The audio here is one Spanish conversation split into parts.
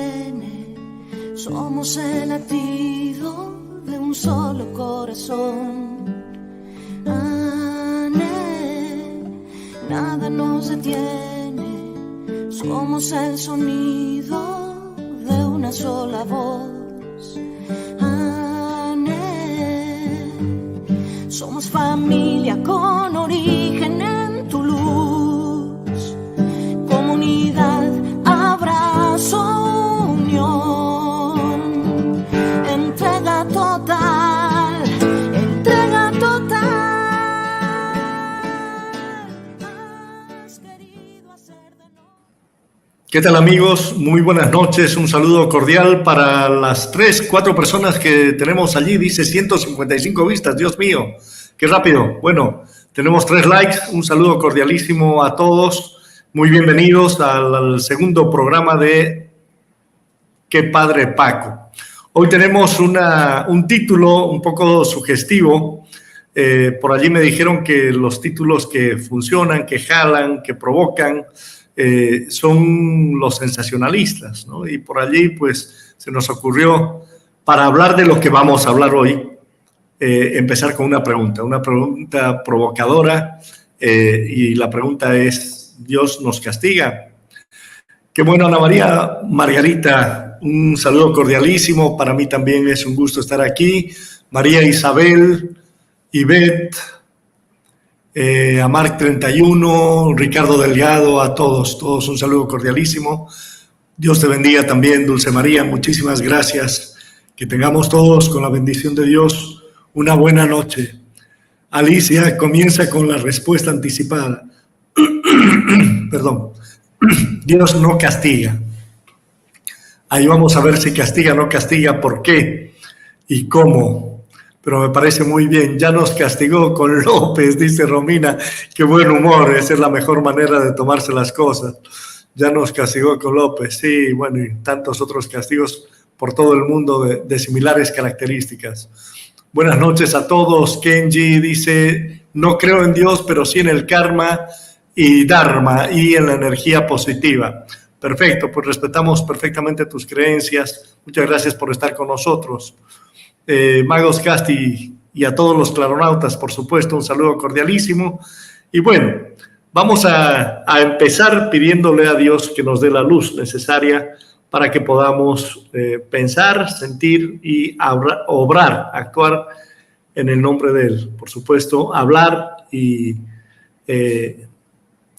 detiene. Somos el latido de un solo corazón. Nada nos detiene. Somos el sonido de una sola voz. Somos familia con origen en tu luz. Comunidad, abrazo, unión. Entrega total, entrega total. Has querido hacer de nosotros. ¿Qué tal, amigos? Muy buenas noches. Un saludo cordial para las 4 personas que tenemos allí. Dice 155 vistas. Dios mío, qué rápido. Bueno, tenemos 3 likes. Un saludo cordialísimo a todos. Muy bienvenidos al segundo programa de Qué Padre Paco. Hoy tenemos un título un poco sugestivo. Por allí me dijeron que los títulos que funcionan, que jalan, que provocan, son los sensacionalistas, ¿no? Y por allí pues se nos ocurrió, para hablar de lo que vamos a hablar hoy, empezar con una pregunta provocadora, y la pregunta es: ¿Dios nos castiga? Qué bueno, Ana María Margarita, un saludo cordialísimo. Para mí también es un gusto estar aquí. María Isabel, Ivette, a Marc 31, Ricardo Delgado, a todos un saludo cordialísimo. Dios te bendiga también, Dulce María, muchísimas gracias. Que tengamos todos, con la bendición de Dios, una buena noche. Alicia comienza con la respuesta anticipada. Perdón. Dios no castiga. Ahí vamos a ver si castiga o no castiga, por qué y cómo. Pero me parece muy bien. Ya nos castigó con López, dice Romina. Qué buen humor, esa es la mejor manera de tomarse las cosas. Ya nos castigó con López, sí, bueno, y tantos otros castigos por todo el mundo de similares características. Buenas noches a todos. Kenji dice: no creo en Dios, pero sí en el karma y dharma y en la energía positiva. Perfecto, pues respetamos perfectamente tus creencias. Muchas gracias por estar con nosotros. Magos Casti y a todos los claronautas, por supuesto, un saludo cordialísimo. Y bueno, vamos a empezar pidiéndole a Dios que nos dé la luz necesaria para que podamos pensar, sentir y obrar, actuar en el nombre de Él. Por supuesto, hablar y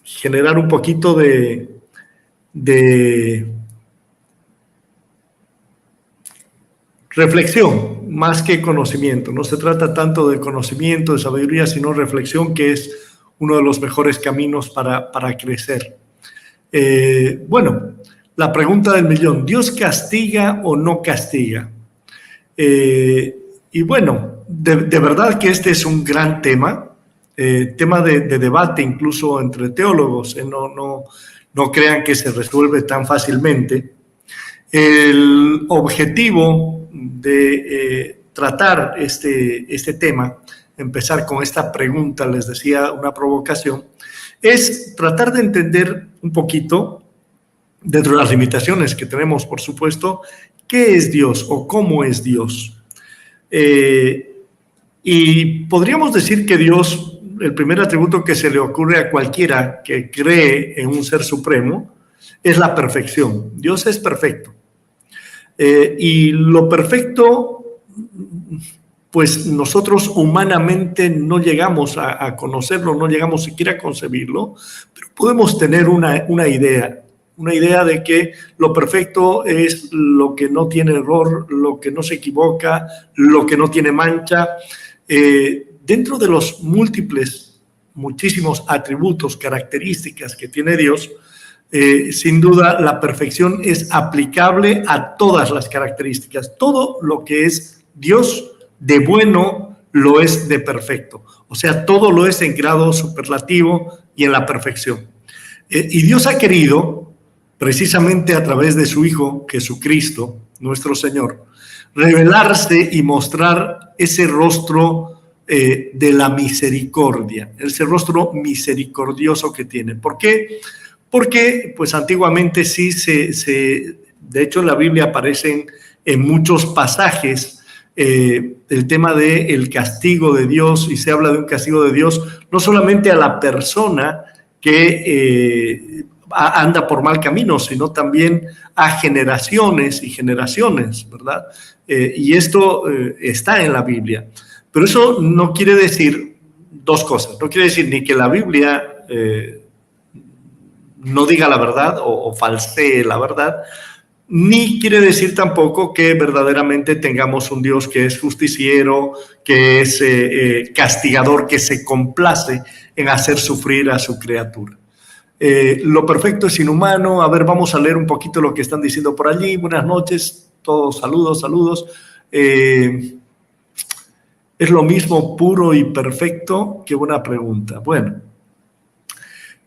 generar un poquito de reflexión, más que conocimiento. No se trata tanto de conocimiento, de sabiduría, sino reflexión, que es uno de los mejores caminos para crecer. Bueno, la pregunta del millón: ¿Dios castiga o no castiga? Y bueno, de verdad que este es un gran tema. Tema de debate incluso entre teólogos. No crean que se resuelve tan fácilmente. El objetivo de tratar este tema, empezar con esta pregunta, les decía, una provocación, es tratar de entender un poquito, dentro de las limitaciones que tenemos, por supuesto, qué es Dios o cómo es Dios. Y podríamos decir que Dios, el primer atributo que se le ocurre a cualquiera que cree en un ser supremo, es la perfección. Dios es perfecto. Y lo perfecto, pues nosotros humanamente no llegamos a conocerlo, no llegamos siquiera a concebirlo, pero podemos tener una idea de que lo perfecto es lo que no tiene error, lo que no se equivoca, lo que no tiene mancha. Dentro de los muchísimos atributos, características que tiene Dios, sin duda la perfección es aplicable a todas las características. Todo lo que es Dios de bueno lo es de perfecto. O sea, todo lo es en grado superlativo y en la perfección. Y Dios ha querido, precisamente a través de su Hijo Jesucristo, nuestro Señor, revelarse y mostrar ese rostro de la misericordia, ese rostro misericordioso que tiene. ¿Por qué? Porque pues antiguamente sí se De hecho, en la Biblia aparecen en muchos pasajes el tema del castigo de Dios, y se habla de un castigo de Dios no solamente a la persona que anda por mal camino, sino también a generaciones y generaciones, ¿verdad? Y esto está en la Biblia. Pero eso no quiere decir dos cosas. No quiere decir ni que la Biblia no diga la verdad o falsee la verdad, ni quiere decir tampoco que verdaderamente tengamos un Dios que es justiciero, que es castigador, que se complace en hacer sufrir a su criatura. Lo perfecto es inhumano. A ver, vamos a leer un poquito lo que están diciendo por allí. Buenas noches, todos saludos. ¿Es lo mismo puro y perfecto? Qué buena pregunta. Bueno,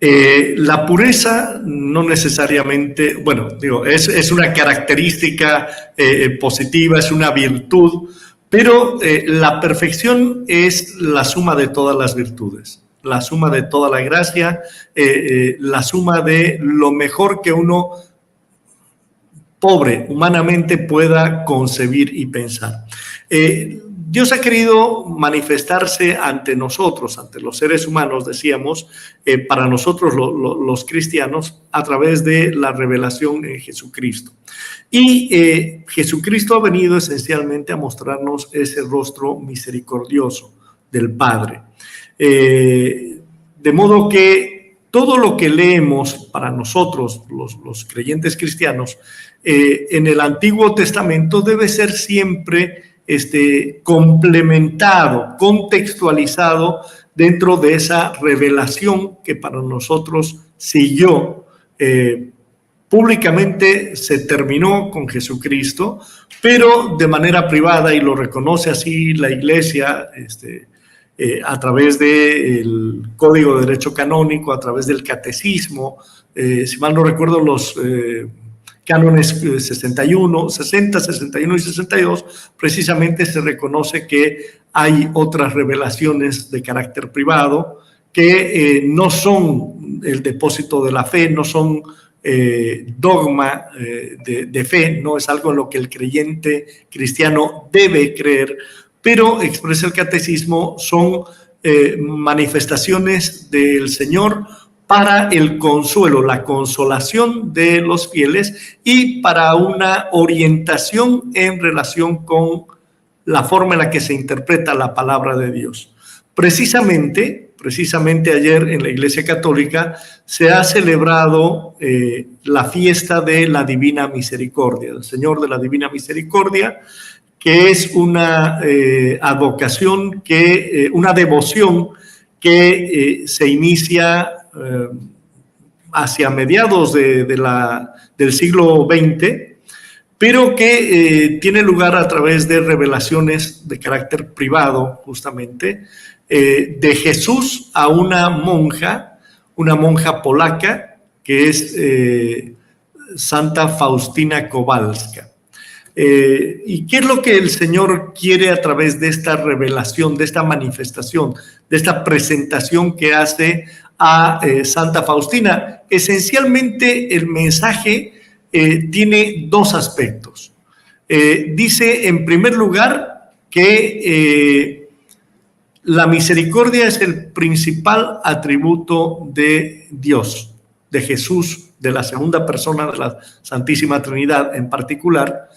la pureza no necesariamente, bueno, digo, es una característica positiva, es una virtud, pero la perfección es la suma de todas las virtudes, la suma de toda la gracia, la suma de lo mejor que uno, pobre, humanamente pueda concebir y pensar. Dios ha querido manifestarse ante nosotros, ante los seres humanos, decíamos, para nosotros los cristianos, a través de la revelación en Jesucristo. Y Jesucristo ha venido esencialmente a mostrarnos ese rostro misericordioso del Padre. De modo que todo lo que leemos para nosotros, los creyentes cristianos, en el Antiguo Testamento debe ser siempre complementado, contextualizado dentro de esa revelación que para nosotros siguió. Públicamente se terminó con Jesucristo, pero de manera privada, y lo reconoce así la Iglesia, a través del Código de Derecho Canónico, a través del Catecismo, si mal no recuerdo, los cánones 61, 60, 61 y 62, precisamente se reconoce que hay otras revelaciones de carácter privado que no son el depósito de la fe, no son dogma de fe, no es algo en lo que el creyente cristiano debe creer, pero expresa el catecismo, son manifestaciones del Señor para el consuelo, la consolación de los fieles y para una orientación en relación con la forma en la que se interpreta la palabra de Dios. Precisamente ayer en la Iglesia Católica se ha celebrado la fiesta de la Divina Misericordia, del Señor de la Divina Misericordia, que es una advocación, una devoción que se inicia hacia mediados del siglo XX, pero que tiene lugar a través de revelaciones de carácter privado, justamente, de Jesús a una monja polaca, que es Santa Faustina Kowalska. ¿Y qué es lo que el Señor quiere a través de esta revelación, de esta manifestación, de esta presentación que hace a Santa Faustina? Esencialmente el mensaje tiene dos aspectos. Dice en primer lugar que la misericordia es el principal atributo de Dios, de Jesús, de la segunda persona de la Santísima Trinidad en particular,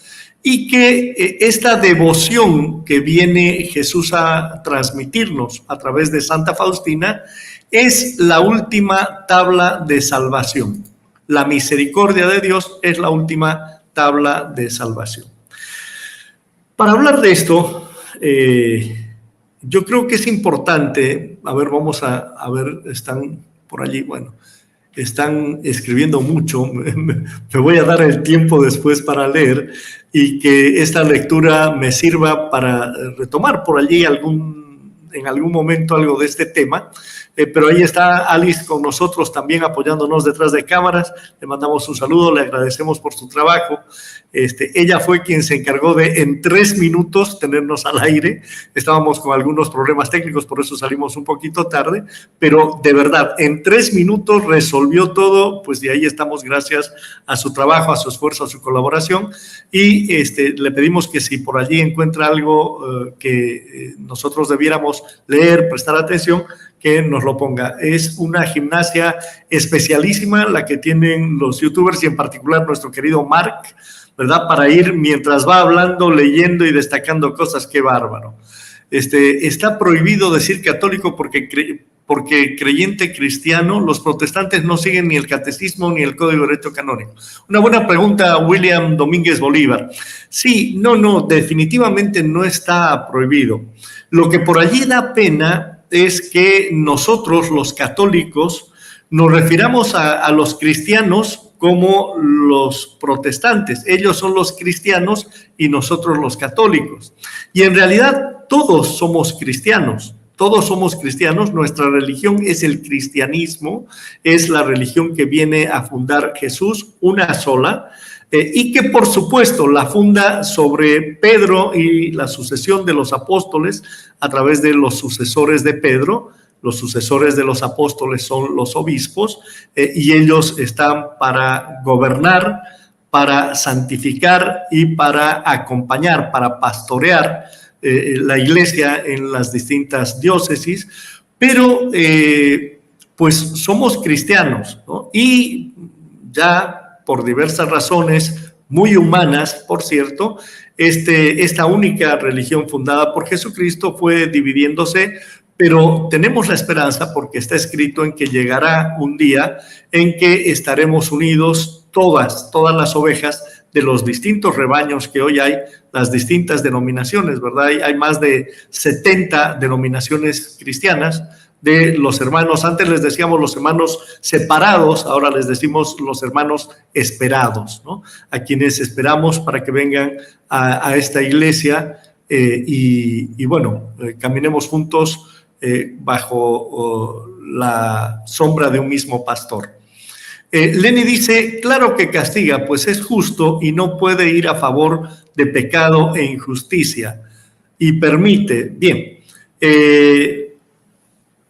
y que esta devoción que viene Jesús a transmitirnos a través de Santa Faustina es la última tabla de salvación. La misericordia de Dios es la última tabla de salvación. Para hablar de esto, yo creo que es importante, vamos a ver, están por allí, bueno, están escribiendo mucho, me voy a dar el tiempo después para leer y que esta lectura me sirva para retomar por allí en algún momento algo de este tema. pero ahí está Alice con nosotros también apoyándonos detrás de cámaras. Le mandamos un saludo, le agradecemos por su trabajo. Ella fue quien se encargó de en 3 minutos tenernos al aire. Estábamos con algunos problemas técnicos, por eso salimos un poquito tarde, pero de verdad, en 3 minutos resolvió todo, pues de ahí estamos gracias a su trabajo, a su esfuerzo, a su colaboración, y le pedimos que si por allí encuentra algo que nosotros debiéramos leer, prestar atención, que nos lo ponga. Es una gimnasia especialísima la que tienen los youtubers y en particular nuestro querido Mark, ¿verdad? Para ir mientras va hablando, leyendo y destacando cosas. ¡Qué bárbaro! Está prohibido decir católico porque creyente cristiano. Los protestantes no siguen ni el catecismo ni el código de derecho canónico. Una buena pregunta, William Domínguez Bolívar. Sí, no, definitivamente no está prohibido. Lo que por allí da pena es que nosotros, los católicos, nos refiramos a los cristianos como los protestantes. Ellos son los cristianos y nosotros los católicos. Y en realidad todos somos cristianos. Todos somos cristianos, nuestra religión es el cristianismo, es la religión que viene a fundar Jesús, una sola, y que por supuesto la funda sobre Pedro y la sucesión de los apóstoles a través de los sucesores de Pedro. Los sucesores de los apóstoles son los obispos y ellos están para gobernar, para santificar y para acompañar, para pastorear la iglesia en las distintas diócesis, pero pues somos cristianos, ¿no? Y ya por diversas razones muy humanas, por cierto, esta única religión fundada por Jesucristo fue dividiéndose, pero tenemos la esperanza porque está escrito en que llegará un día en que estaremos unidos todas las ovejas de los distintos rebaños que hoy hay, las distintas denominaciones, ¿verdad? Hay más de 70 denominaciones cristianas de los hermanos. Antes les decíamos los hermanos separados, ahora les decimos los hermanos esperados, ¿no? A quienes esperamos para que vengan a esta iglesia y bueno, caminemos juntos bajo la sombra de un mismo pastor. Lenny dice, claro que castiga, pues es justo y no puede ir a favor de pecado e injusticia. Y permite, bien,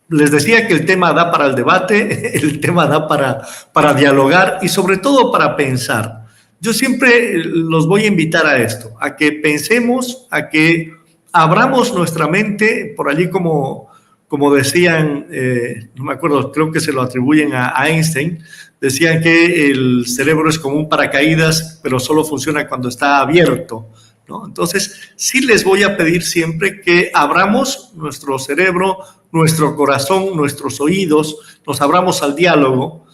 les decía que el tema da para el debate, el tema da para dialogar y sobre todo para pensar. Yo siempre los voy a invitar a esto, a que pensemos, a que abramos nuestra mente, por allí como decían, no me acuerdo, creo que se lo atribuyen a Einstein, decían que el cerebro es como un paracaídas, pero solo funciona cuando está abierto, ¿no? Entonces, sí les voy a pedir siempre que abramos nuestro cerebro, nuestro corazón, nuestros oídos, nos abramos al diálogo.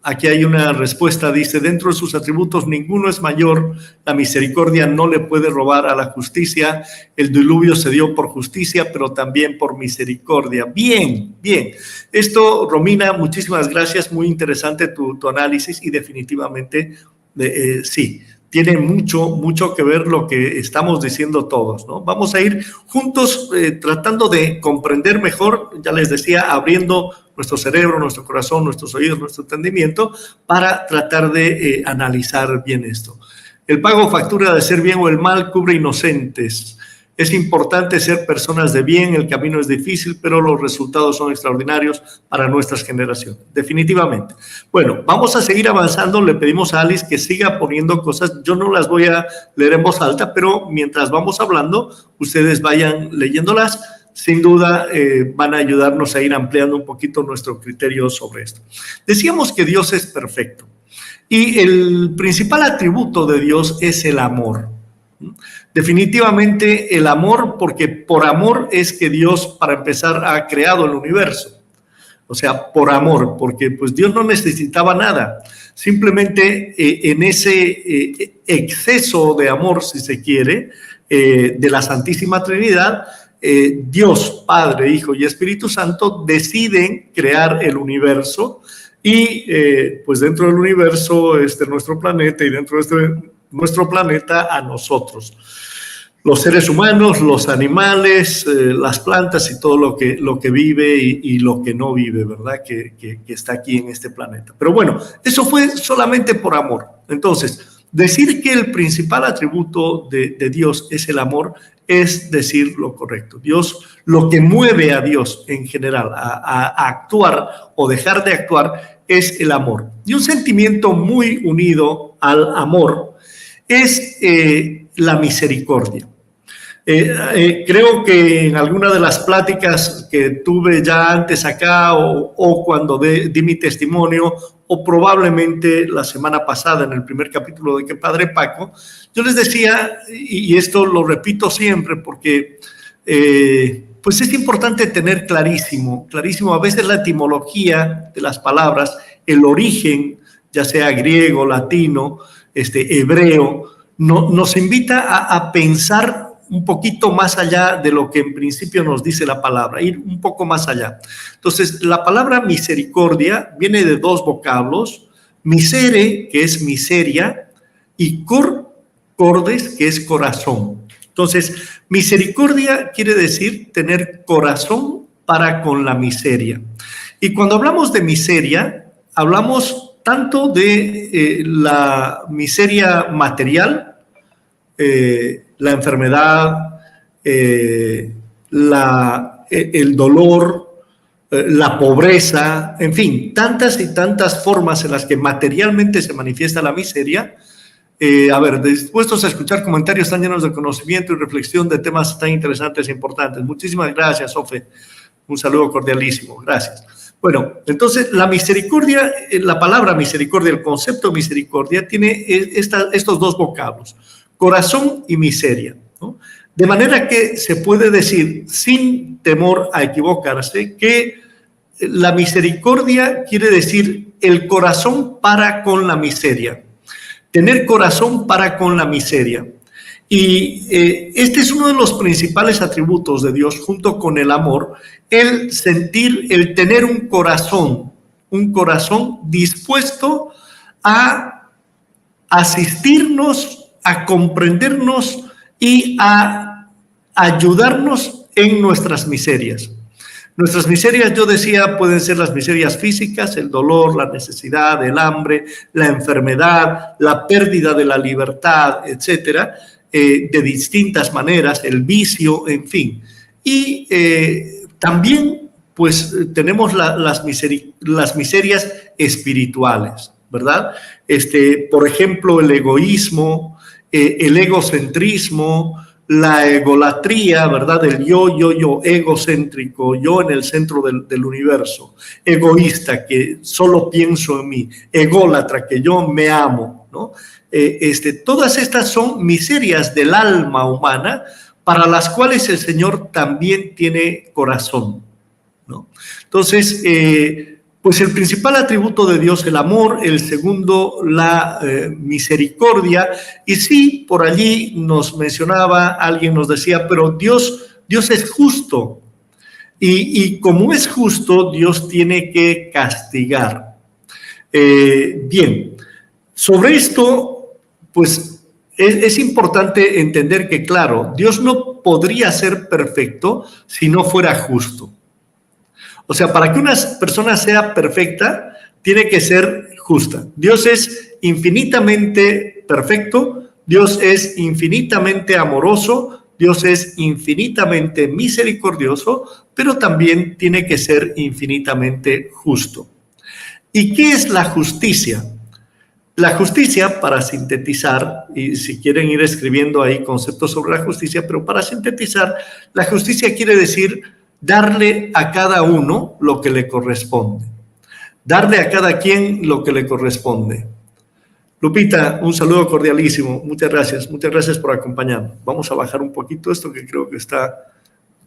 Aquí hay una respuesta, dice, dentro de sus atributos ninguno es mayor, la misericordia no le puede robar a la justicia, el diluvio se dio por justicia, pero también por misericordia. Bien. Esto, Romina, muchísimas gracias, muy interesante tu análisis y definitivamente sí, tiene mucho que ver lo que estamos diciendo todos, ¿no? Vamos a ir juntos tratando de comprender mejor, ya les decía, abriendo nuestro cerebro, nuestro corazón, nuestros oídos, nuestro entendimiento, para tratar de analizar bien esto. El pago factura de ser bien o el mal cubre inocentes. Es importante ser personas de bien, el camino es difícil, pero los resultados son extraordinarios para nuestras generaciones, definitivamente. Bueno, vamos a seguir avanzando, le pedimos a Alice que siga poniendo cosas, yo no las voy a leer en voz alta, pero mientras vamos hablando, ustedes vayan leyéndolas, sin duda van a ayudarnos a ir ampliando un poquito nuestro criterio sobre esto. Decíamos que Dios es perfecto y el principal atributo de Dios es el amor. Definitivamente el amor, porque por amor es que Dios, para empezar, ha creado el universo. O sea, por amor, porque pues Dios no necesitaba nada. Simplemente en ese exceso de amor, si se quiere, de la Santísima Trinidad, Dios, Padre, Hijo y Espíritu Santo deciden crear el universo y pues dentro del universo nuestro planeta y dentro de nuestro planeta a nosotros. los seres humanos, los animales, las plantas y todo lo que vive y lo que no vive, ¿verdad? Que está aquí en este planeta. Pero bueno, eso fue solamente por amor. Entonces, decir que el principal atributo de Dios es el amor es decir lo correcto. Dios, lo que mueve a Dios en general a actuar o dejar de actuar es el amor. Y un sentimiento muy unido al amor es la misericordia. Creo que en alguna de las pláticas que tuve ya antes acá o cuando di mi testimonio o probablemente la semana pasada en el primer capítulo de Que Padre Paco, yo les decía, y esto lo repito siempre porque pues es importante tener clarísimo a veces la etimología de las palabras, el origen, ya sea griego, latino, hebreo, nos invita a pensar un poquito más allá de lo que en principio nos dice la palabra, ir un poco más allá. Entonces, la palabra misericordia viene de dos vocablos, misere, que es miseria, y cordes, que es corazón. Entonces, misericordia quiere decir tener corazón para con la miseria. Y cuando hablamos de miseria, hablamos tanto de la miseria material, la enfermedad, el dolor, la pobreza, en fin, tantas y tantas formas en las que materialmente se manifiesta la miseria. Dispuestos a escuchar comentarios tan llenos de conocimiento y reflexión de temas tan interesantes e importantes. Muchísimas gracias, Ofe. Un saludo cordialísimo. Gracias. Bueno, entonces la misericordia, la palabra misericordia, el concepto misericordia tiene estos dos vocablos, corazón y miseria, ¿no? De manera que se puede decir, sin temor a equivocarse, que la misericordia quiere decir el corazón para con la miseria. Tener corazón para con la miseria. Y este es uno de los principales atributos de Dios, junto con el amor, el sentir, el tener un corazón dispuesto a asistirnos, a comprendernos y a ayudarnos en nuestras miserias. Nuestras miserias, yo decía, pueden ser las miserias físicas, el dolor, la necesidad, el hambre, la enfermedad, la pérdida de la libertad, etcétera, de distintas maneras, el vicio, en fin. Y también, pues, tenemos las miserias espirituales, ¿verdad? Por ejemplo, el egoísmo, el egocentrismo, la egolatría, ¿verdad? El yo, egocéntrico, yo en el centro del universo, egoísta, que solo pienso en mí, ególatra, que yo me amo, ¿no? Todas estas son miserias del alma humana para las cuales el Señor también tiene corazón, ¿no? Entonces, pues el principal atributo de Dios, el amor, el segundo, la misericordia. Y sí, por allí nos mencionaba, alguien nos decía, pero Dios es justo. Y como es justo, Dios tiene que castigar. Bien, sobre esto, pues es importante entender que, claro, Dios no podría ser perfecto si no fuera justo. O sea, para que una persona sea perfecta, tiene que ser justa. Dios es infinitamente perfecto, Dios es infinitamente amoroso, Dios es infinitamente misericordioso, pero también tiene que ser infinitamente justo. ¿Y qué es la justicia? La justicia, para sintetizar, y si quieren ir escribiendo ahí conceptos sobre la justicia, pero para sintetizar, la justicia quiere decir darle a cada uno lo que le corresponde. Darle a cada quien lo que le corresponde. Lupita, un saludo cordialísimo. Muchas gracias por acompañarnos. Vamos a bajar un poquito esto que creo que está...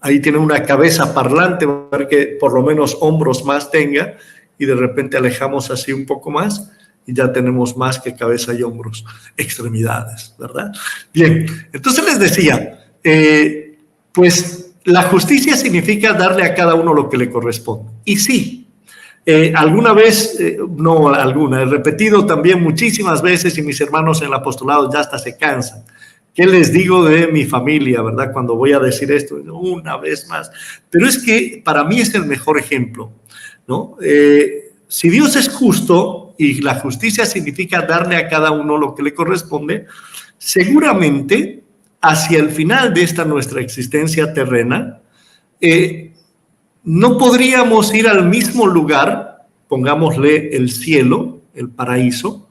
Ahí tiene una cabeza parlante, para que por lo menos hombros más tenga y de repente alejamos así un poco más y ya tenemos más que cabeza y hombros, extremidades, ¿verdad? Bien, entonces les decía, pues... La justicia significa darle a cada uno lo que le corresponde. Y sí, alguna vez, he repetido también muchísimas veces, y mis hermanos en el apostolado ya hasta se cansan, ¿Qué les digo de mi familia, verdad? Cuando voy a decir esto, una vez más. Pero es que para mí es el mejor ejemplo, ¿no? Si Dios es justo y la justicia significa darle a cada uno lo que le corresponde, seguramente hacia el final de esta nuestra existencia terrena, no podríamos ir al mismo lugar, pongámosle el cielo, el paraíso,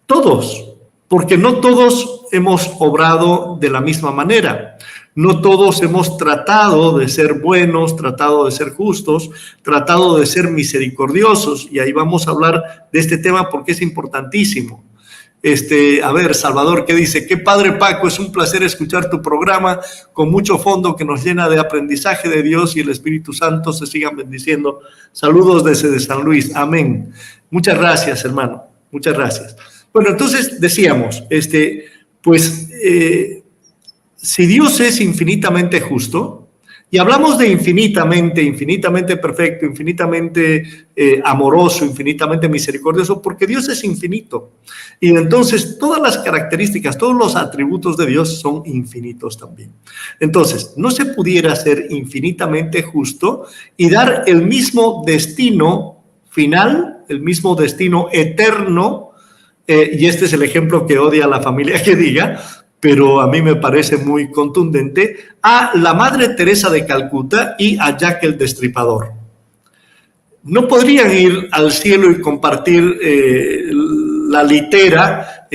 todos, porque no todos hemos obrado de la misma manera. No todos hemos tratado de ser buenos, tratado de ser justos, tratado de ser misericordiosos. Y ahí vamos a hablar de este tema porque es importantísimo. A ver, Salvador, ¿qué dice? Qué padre, Paco, es un placer escuchar tu programa con mucho fondo que nos llena de aprendizaje de Dios y el Espíritu Santo se sigan bendiciendo. Saludos desde San Luis. Amén. Muchas gracias, hermano. Muchas gracias. Bueno, entonces decíamos, si Dios es infinitamente justo, y hablamos de infinitamente perfecto, infinitamente amoroso, infinitamente misericordioso, porque Dios es infinito. Y entonces todas las características, todos los atributos de Dios son infinitos también. Entonces, no se pudiera ser infinitamente justo y dar el mismo destino final, el mismo destino eterno, y este es el ejemplo que odia la familia que diga, pero a mí me parece muy contundente, a la Madre Teresa de Calcuta y a Jack el Destripador. No podrían ir al cielo y compartir la litera,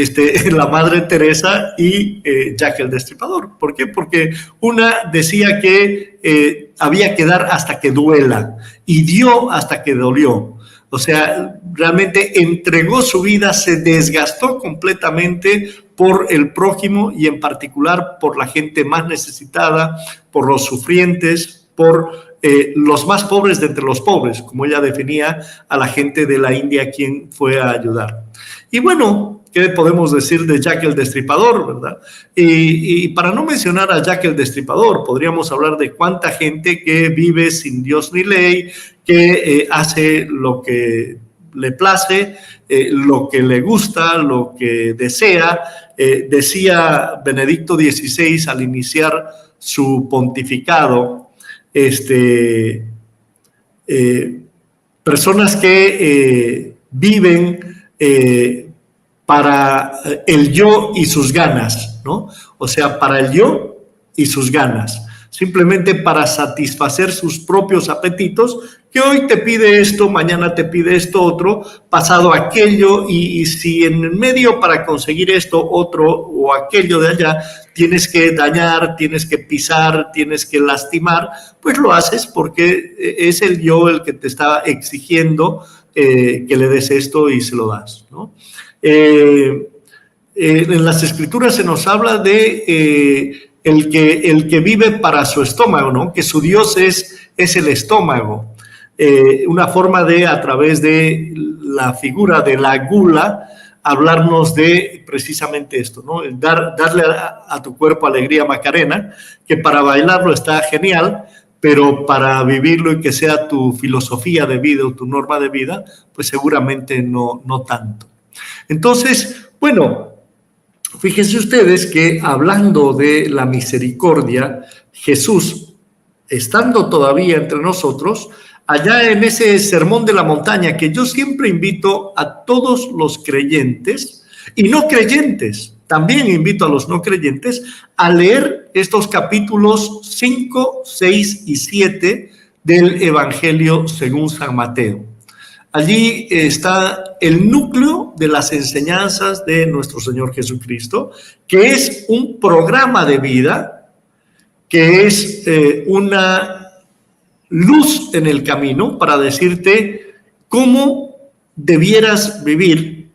la Madre Teresa y Jack el Destripador. ¿Por qué? Porque una decía que había que dar hasta que duela y dio hasta que dolió. O sea, realmente entregó su vida, se desgastó completamente por el prójimo y en particular por la gente más necesitada, por los sufrientes, por los más pobres de entre los pobres, como ella definía a la gente de la India a quien fue a ayudar. Y bueno, ¿qué podemos decir de Jack el Destripador, verdad? Y para no mencionar a Jack el Destripador, podríamos hablar de cuánta gente que vive sin Dios ni ley, que hace lo que le place, lo que le gusta, lo que desea. Decía Benedicto XVI al iniciar su pontificado, personas que viven para el yo y sus ganas, ¿no? O sea, para el yo y sus ganas, simplemente para satisfacer sus propios apetitos, que hoy te pide esto, mañana te pide esto otro, pasado aquello, y si en el medio para conseguir esto otro o aquello de allá tienes que dañar, tienes que pisar, tienes que lastimar, pues lo haces porque es el yo el que te está exigiendo que le des esto y se lo das, ¿no? En las Escrituras se nos habla de el que vive para su estómago, ¿no? Que su Dios es el estómago. Una forma de, a través de la figura de la gula, hablarnos de precisamente esto, ¿no? Darle a tu cuerpo alegría Macarena, que para bailarlo está genial, pero para vivirlo y que sea tu filosofía de vida o tu norma de vida, pues seguramente no tanto. Entonces, bueno, fíjense ustedes que hablando de la misericordia, Jesús, estando todavía entre nosotros, allá en ese sermón de la montaña, que yo siempre invito a todos los creyentes y no creyentes, también invito a los no creyentes a leer estos capítulos 5, 6 y 7 del Evangelio según San Mateo. Allí está el núcleo de las enseñanzas de nuestro Señor Jesucristo, que es un programa de vida, que es una luz en el camino para decirte cómo debieras vivir,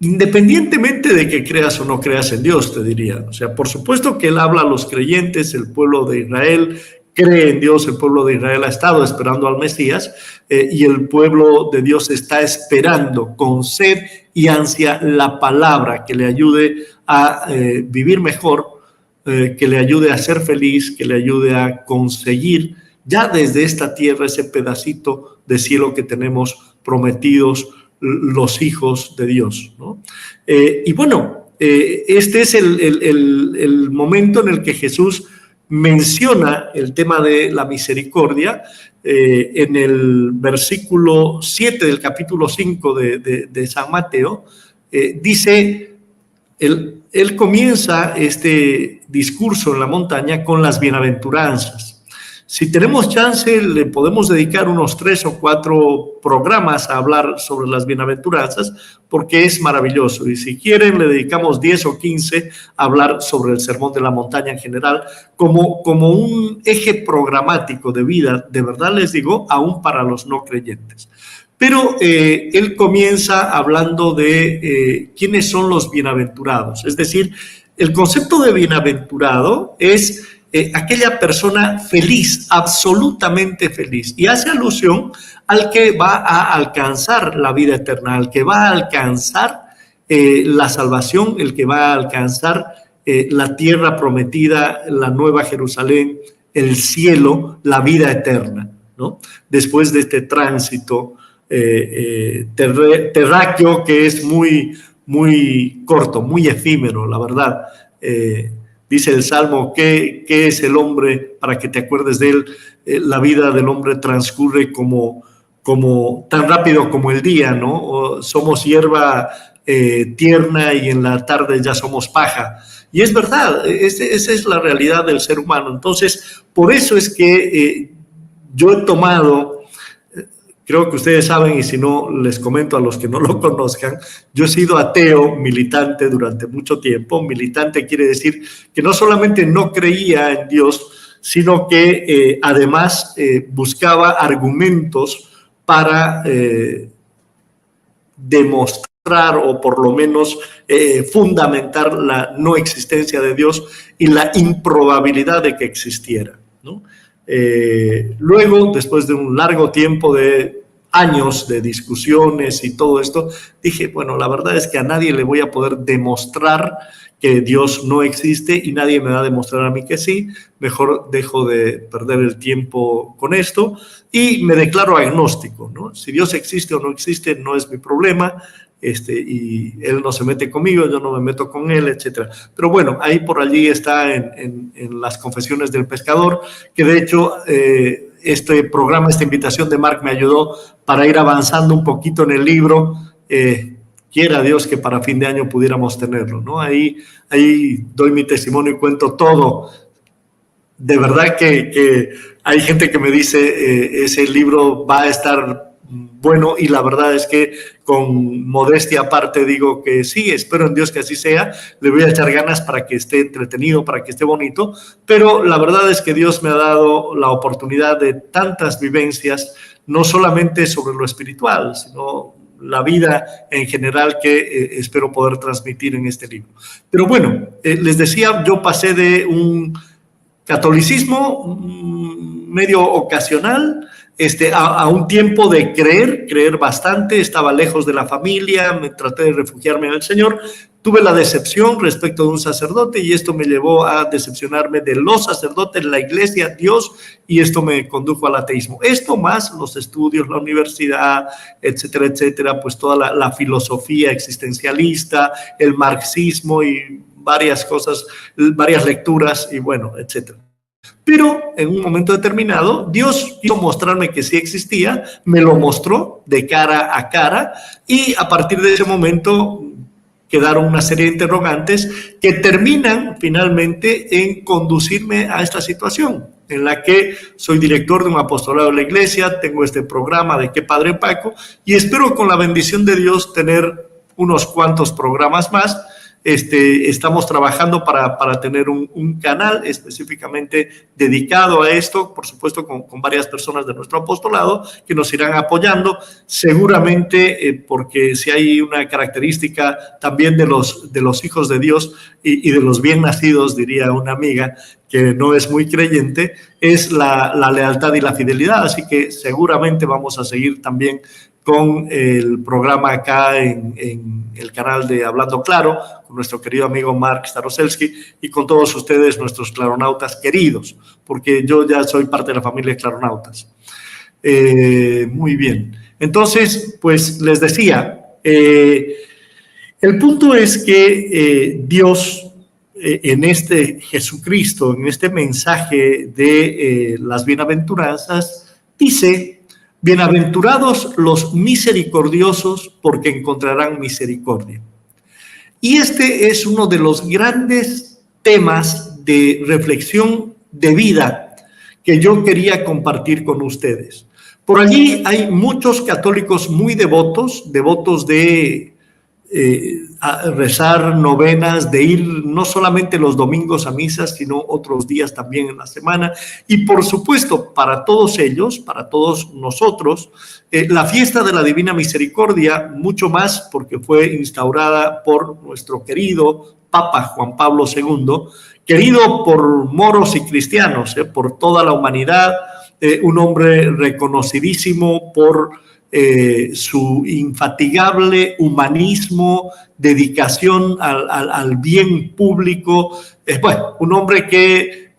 independientemente de que creas o no creas en Dios, te diría. O sea, por supuesto que Él habla a los creyentes, el pueblo de Israel cree en Dios, el pueblo de Israel ha estado esperando al Mesías y el pueblo de Dios está esperando con sed y ansia la palabra que le ayude a vivir mejor, que le ayude a ser feliz, que le ayude a conseguir ya desde esta tierra ese pedacito de cielo que tenemos prometidos los hijos de Dios, ¿no? Y bueno, este es el momento en el que Jesús menciona el tema de la misericordia. En el versículo 7 del capítulo 5 de San Mateo, dice, él comienza este discurso en la montaña con las bienaventuranzas. Si tenemos chance, le podemos dedicar unos 3 o 4 programas a hablar sobre las bienaventuranzas, porque es maravilloso. Y si quieren, le dedicamos 10 o 15 a hablar sobre el Sermón de la Montaña en general, como un eje programático de vida, de verdad les digo, aún para los no creyentes. Pero él comienza hablando de quiénes son los bienaventurados. Es decir, el concepto de bienaventurado es aquella persona feliz, absolutamente feliz, y hace alusión al que va a alcanzar la vida eterna, al que va a alcanzar la salvación, el que va a alcanzar la tierra prometida, la nueva Jerusalén, el cielo, la vida eterna, ¿no? Después de este tránsito terráqueo que es muy corto, muy efímero, la verdad. Dice el Salmo, ¿qué es el hombre para que te acuerdes de él? La vida del hombre transcurre como tan rápido como el día, ¿no? Somos hierba tierna y en la tarde ya somos paja. Y es verdad, esa es la realidad del ser humano. Entonces, por eso es que yo he tomado... Creo que ustedes saben, y si no, les comento a los que no lo conozcan, yo he sido ateo militante durante mucho tiempo. Militante quiere decir que no solamente no creía en Dios, sino que además buscaba argumentos para demostrar o por lo menos fundamentar la no existencia de Dios y la improbabilidad de que existiera, ¿no? Luego, después de un largo tiempo de años de discusiones y todo esto, dije, bueno, la verdad es que a nadie le voy a poder demostrar que Dios no existe y nadie me va a demostrar a mí que sí. Mejor dejo de perder el tiempo con esto y me declaro agnóstico, ¿no? Si Dios existe o no existe no es mi problema. Y él no se mete conmigo, yo no me meto con él, etcétera. Pero bueno, ahí por allí está en las Confesiones del Pescador, que de hecho este programa, esta invitación de Mark me ayudó para ir avanzando un poquito en el libro. Quiera Dios que para fin de año pudiéramos tenerlo, ¿no? Ahí doy mi testimonio y cuento todo. De verdad que hay gente que me dice ese libro va a estar bueno, y la verdad es que con modestia aparte digo que sí, espero en Dios que así sea. Le voy a echar ganas para que esté entretenido, para que esté bonito, pero la verdad es que Dios me ha dado la oportunidad de tantas vivencias, no solamente sobre lo espiritual, sino la vida en general que espero poder transmitir en este libro. Pero bueno, les decía, yo pasé de un catolicismo medio ocasional a un tiempo de creer bastante. Estaba lejos de la familia, me traté de refugiarme en el Señor, tuve la decepción respecto de un sacerdote y esto me llevó a decepcionarme de los sacerdotes, la iglesia, Dios, y esto me condujo al ateísmo. Esto más los estudios, la universidad, etcétera, etcétera, pues toda la filosofía existencialista, el marxismo y varias cosas, varias lecturas y bueno, etcétera. Pero en un momento determinado, Dios quiso mostrarme que sí existía, me lo mostró de cara a cara y a partir de ese momento quedaron una serie de interrogantes que terminan finalmente en conducirme a esta situación en la que soy director de un apostolado de la iglesia, tengo este programa de Qué Padre Paco y espero con la bendición de Dios tener unos cuantos programas más. Estamos trabajando para tener un canal específicamente dedicado a esto, por supuesto con varias personas de nuestro apostolado que nos irán apoyando, seguramente porque si hay una característica también de los hijos de Dios y de los bien nacidos, diría una amiga que no es muy creyente, es la lealtad y la fidelidad, así que seguramente vamos a seguir también con el programa acá en el canal de Hablando Claro, con nuestro querido amigo Mark Staroselski y con todos ustedes, nuestros claronautas queridos, porque yo ya soy parte de la familia de claronautas. Muy bien. Entonces, pues les decía, El punto es que Dios, en este Jesucristo, en este mensaje de las bienaventuranzas, dice: bienaventurados los misericordiosos, porque encontrarán misericordia. Y este es uno de los grandes temas de reflexión de vida que yo quería compartir con ustedes. Por allí hay muchos católicos muy devotos de a rezar novenas, de ir no solamente los domingos a misas, sino otros días también en la semana. Y por supuesto, para todos ellos, para todos nosotros, la fiesta de la Divina Misericordia, mucho más porque fue instaurada por nuestro querido Papa Juan Pablo II, querido por moros y cristianos, por toda la humanidad, un hombre reconocidísimo por su infatigable humanismo, dedicación al bien público. Bueno, un hombre que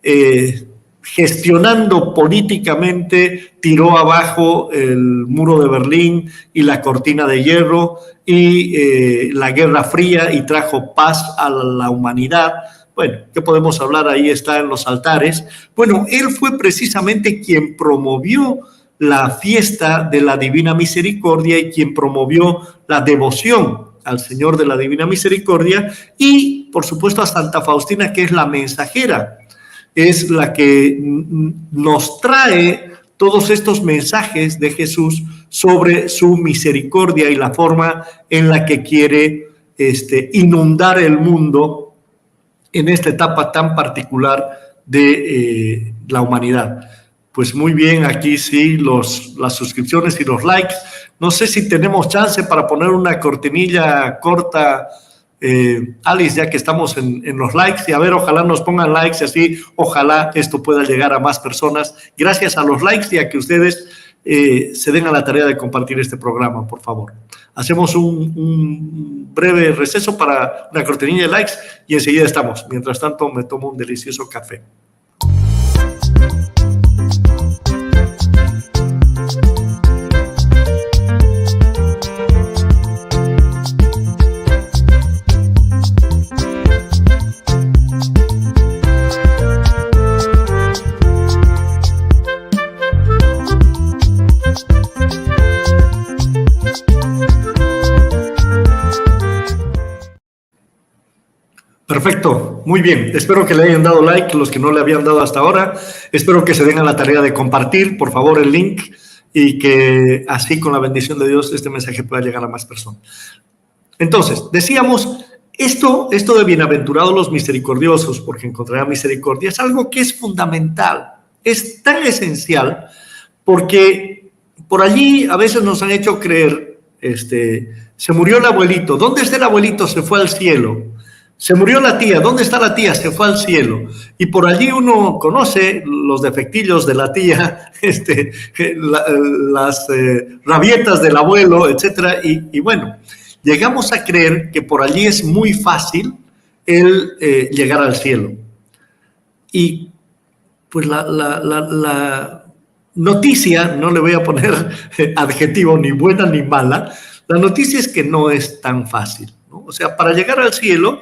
gestionando políticamente tiró abajo el muro de Berlín y la cortina de hierro y la Guerra Fría, y trajo paz a la humanidad. Bueno, ¿qué podemos hablar? Ahí está en los altares. Bueno, él fue precisamente quien promovió la fiesta de la Divina Misericordia y quien promovió la devoción al Señor de la Divina Misericordia, y por supuesto a Santa Faustina, que es la mensajera, es la que nos trae todos estos mensajes de Jesús sobre su misericordia y la forma en la que quiere inundar el mundo en esta etapa tan particular de la humanidad. Pues muy bien, aquí sí, las suscripciones y los likes. No sé si tenemos chance para poner una cortinilla corta, Alice, ya que estamos en los likes. Y a ver, ojalá nos pongan likes y así, ojalá esto pueda llegar a más personas. Gracias a los likes y a que ustedes se den a la tarea de compartir este programa, por favor. Hacemos un breve receso para una cortinilla de likes y enseguida estamos. Mientras tanto, me tomo un delicioso café. Perfecto, muy bien. Espero que le hayan dado like los que no le habían dado hasta ahora. Espero que se den a la tarea de compartir, por favor, el link, y que así, con la bendición de Dios, este mensaje pueda llegar a más personas. Entonces, decíamos, esto de bienaventurados los misericordiosos, porque encontrarán misericordia, es algo que es fundamental, es tan esencial, porque por allí a veces nos han hecho creer, se murió el abuelito. ¿Dónde está el abuelito? Se fue al cielo. Se murió la tía. ¿Dónde está la tía? Se fue al cielo. Y por allí uno conoce los defectillos de la tía, las rabietas del abuelo, etcétera. Y bueno, llegamos a creer que por allí es muy fácil el llegar al cielo. Y pues la noticia, no le voy a poner adjetivo ni buena ni mala, la noticia es que no es tan fácil, ¿no? O sea, para llegar al cielo,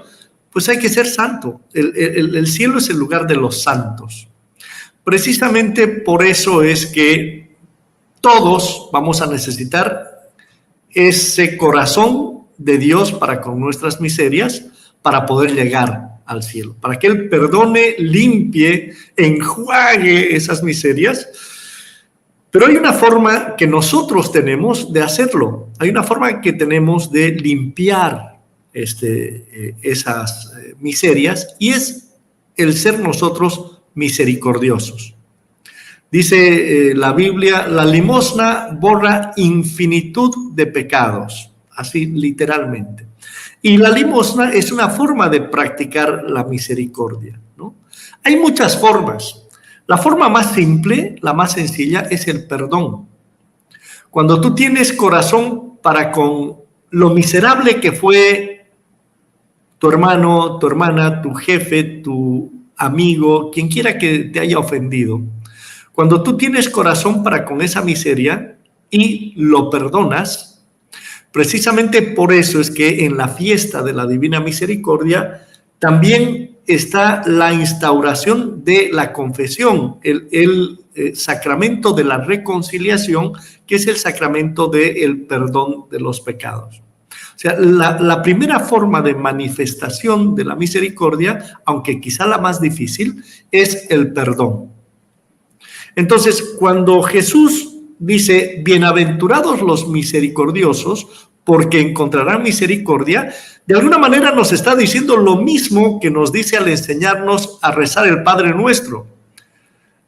pues hay que ser santo. El cielo es el lugar de los santos. Precisamente por eso es que todos vamos a necesitar ese corazón de Dios para con nuestras miserias, para poder llegar al cielo, para que Él perdone, limpie, enjuague esas miserias. Pero hay una forma que nosotros tenemos de hacerlo. Hay una forma que tenemos de limpiar esas miserias, y es el ser nosotros misericordiosos. Dice la Biblia, la limosna borra infinitud de pecados, así literalmente. Y la limosna es una forma de practicar la misericordia, ¿no? Hay muchas formas. La forma más simple, la más sencilla, es el perdón. Cuando tú tienes corazón para con lo miserable que fue tu hermano, tu hermana, tu jefe, tu amigo, quien quiera que te haya ofendido, cuando tú tienes corazón para con esa miseria y lo perdonas, Precisamente por eso es que en la fiesta de la Divina Misericordia también está la instauración de la confesión, el sacramento de la reconciliación, que es el sacramento del perdón de los pecados. O sea, la primera forma de manifestación de la misericordia, aunque quizá la más difícil, es el perdón. Entonces, cuando Jesús dice, bienaventurados los misericordiosos, porque encontrarán misericordia, de alguna manera nos está diciendo lo mismo que nos dice al enseñarnos a rezar el Padre Nuestro.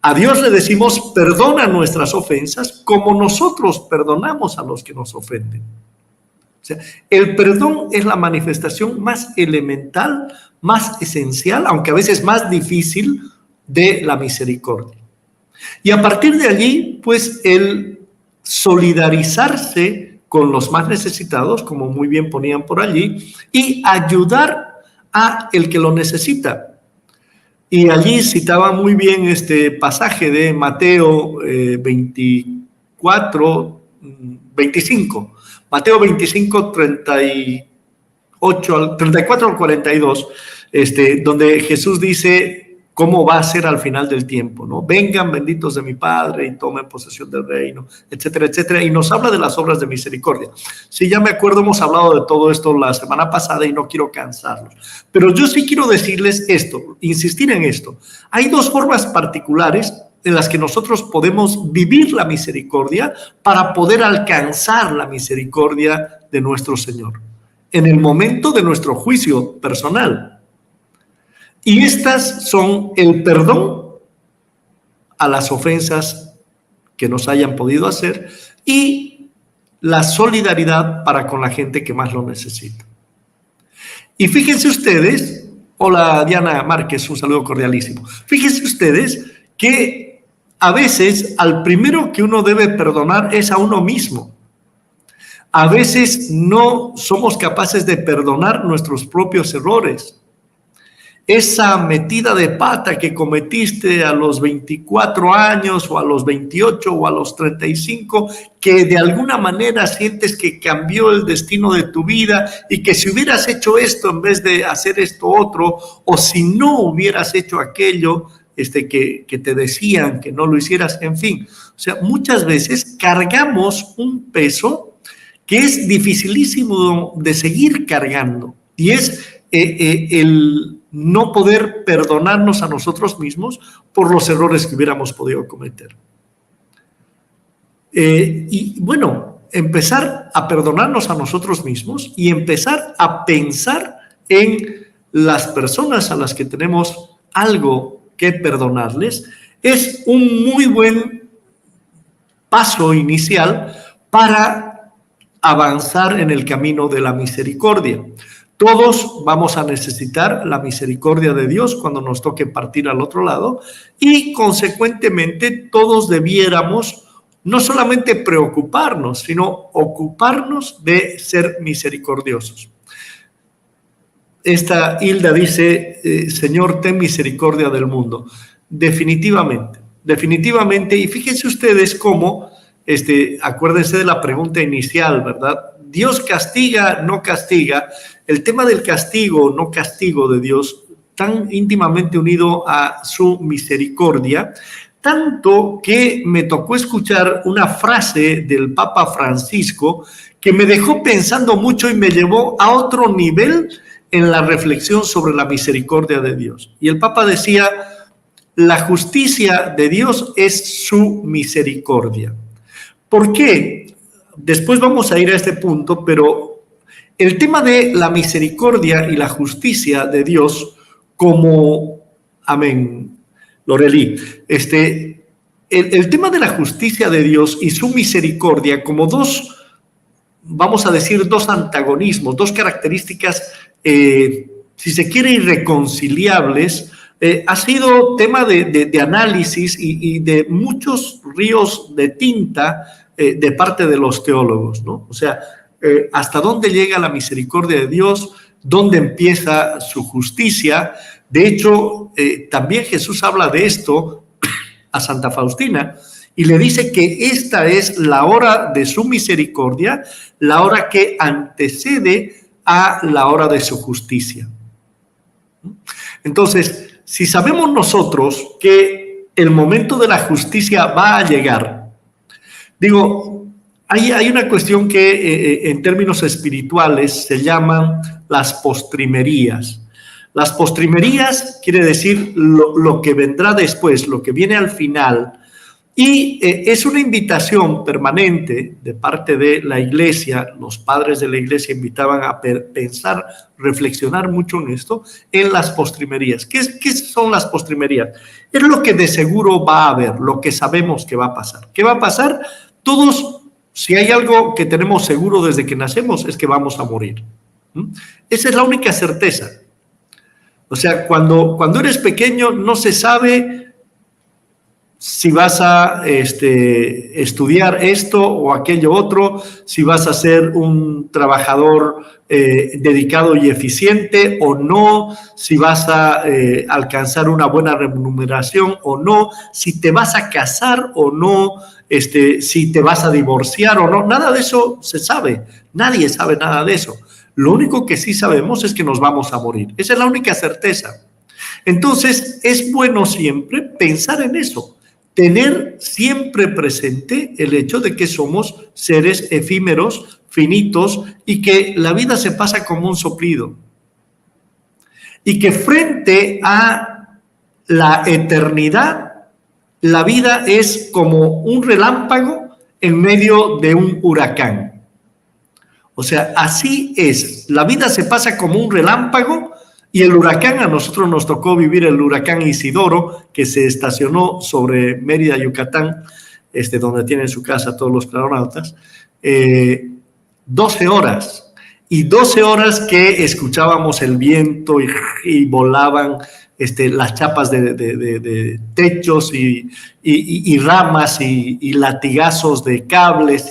A Dios le decimos, perdona nuestras ofensas como nosotros perdonamos a los que nos ofenden. O sea, el perdón es la manifestación más elemental, más esencial, aunque a veces más difícil, de la misericordia. Y a partir de allí, pues el solidarizarse con los más necesitados, como muy bien ponían por allí, y ayudar a el que lo necesita. Y allí citaba muy bien este pasaje de Mateo 25. Mateo 25, 34 al 42, donde Jesús dice cómo va a ser al final del tiempo, ¿no? Vengan benditos de mi Padre y tomen posesión del reino, etcétera, etcétera. Y nos habla de las obras de misericordia. Sí, ya me acuerdo, hemos hablado de todo esto la semana pasada y no quiero cansarlos. Pero yo sí quiero decirles esto, insistir en esto. Hay dos formas particulares en las que nosotros podemos vivir la misericordia para poder alcanzar la misericordia de nuestro Señor en el momento de nuestro juicio personal. Y estas son el perdón a las ofensas que nos hayan podido hacer y la solidaridad para con la gente que más lo necesita. Y fíjense ustedes, hola Diana Márquez, un saludo cordialísimo. Fíjense ustedes que a veces al primero que uno debe perdonar es a uno mismo. A veces no somos capaces de perdonar nuestros propios errores. Esa metida de pata que cometiste a los 24 años o a los 28 o a los 35, que de alguna manera sientes que cambió el destino de tu vida y que si hubieras hecho esto en vez de hacer esto otro, o si no hubieras hecho aquello que te decían que no lo hicieras, en fin. O sea, muchas veces cargamos un peso que es dificilísimo de seguir cargando y es el no poder perdonarnos a nosotros mismos por los errores que hubiéramos podido cometer. Y bueno, empezar a perdonarnos a nosotros mismos y empezar a pensar en las personas a las que tenemos algo que perdonarles es un muy buen paso inicial para avanzar en el camino de la misericordia. Todos vamos a necesitar la misericordia de Dios cuando nos toque partir al otro lado y consecuentemente todos debiéramos no solamente preocuparnos, sino ocuparnos de ser misericordiosos. Esta Hilda dice, Señor, ten misericordia del mundo. Definitivamente, y fíjense ustedes cómo, acuérdense de la pregunta inicial, ¿verdad? Dios castiga, no castiga. El tema del castigo, no castigo de Dios, tan íntimamente unido a su misericordia, tanto que me tocó escuchar una frase del Papa Francisco que me dejó pensando mucho y me llevó a otro nivel en la reflexión sobre la misericordia de Dios. Y el Papa decía, la justicia de Dios es su misericordia. ¿Por qué? Después vamos a ir a este punto, pero el tema de la misericordia y la justicia de Dios como, amén, Lorelí, el tema de la justicia de Dios y su misericordia como dos, vamos a decir, dos antagonismos, dos características, si se quiere, irreconciliables, ha sido tema de análisis y de muchos ríos de tinta de parte de los teólogos, ¿no? O sea, hasta dónde llega la misericordia de Dios, dónde empieza su justicia. De hecho, también Jesús habla de esto a Santa Faustina y le dice que esta es la hora de su misericordia, la hora que antecede a la hora de su justicia. Entonces, si sabemos nosotros que el momento de la justicia va a llegar, digo, hay una cuestión que en términos espirituales se llaman las postrimerías. Las postrimerías quiere decir lo que vendrá después, lo que viene al final. Y es una invitación permanente de parte de la iglesia. Los padres de la iglesia invitaban a pensar, reflexionar mucho en esto, en las postrimerías. ¿Qué son las postrimerías? Es lo que de seguro va a haber, lo que sabemos que va a pasar. ¿Qué va a pasar? Todos, si hay algo que tenemos seguro desde que nacemos, es que vamos a morir. Esa es la única certeza. O sea, cuando eres pequeño no se sabe si vas a estudiar esto o aquello otro, si vas a ser un trabajador dedicado y eficiente o no, si vas a alcanzar una buena remuneración o no, si te vas a casar o no, si te vas a divorciar o no, nada de eso se sabe, nadie sabe nada de eso. Lo único que sí sabemos es que nos vamos a morir. Esa es la única certeza. Entonces, es bueno siempre pensar en eso, tener siempre presente el hecho de que somos seres efímeros, finitos, y que la vida se pasa como un soplido. Y que frente a la eternidad, la vida es como un relámpago en medio de un huracán. O sea, así es. La vida se pasa como un relámpago y el huracán, a nosotros nos tocó vivir el huracán Isidoro, que se estacionó sobre Mérida, Yucatán, donde tienen su casa todos los claronautas, 12 horas. Y 12 horas que escuchábamos el viento y volaban las chapas de techos y ramas y latigazos de cables.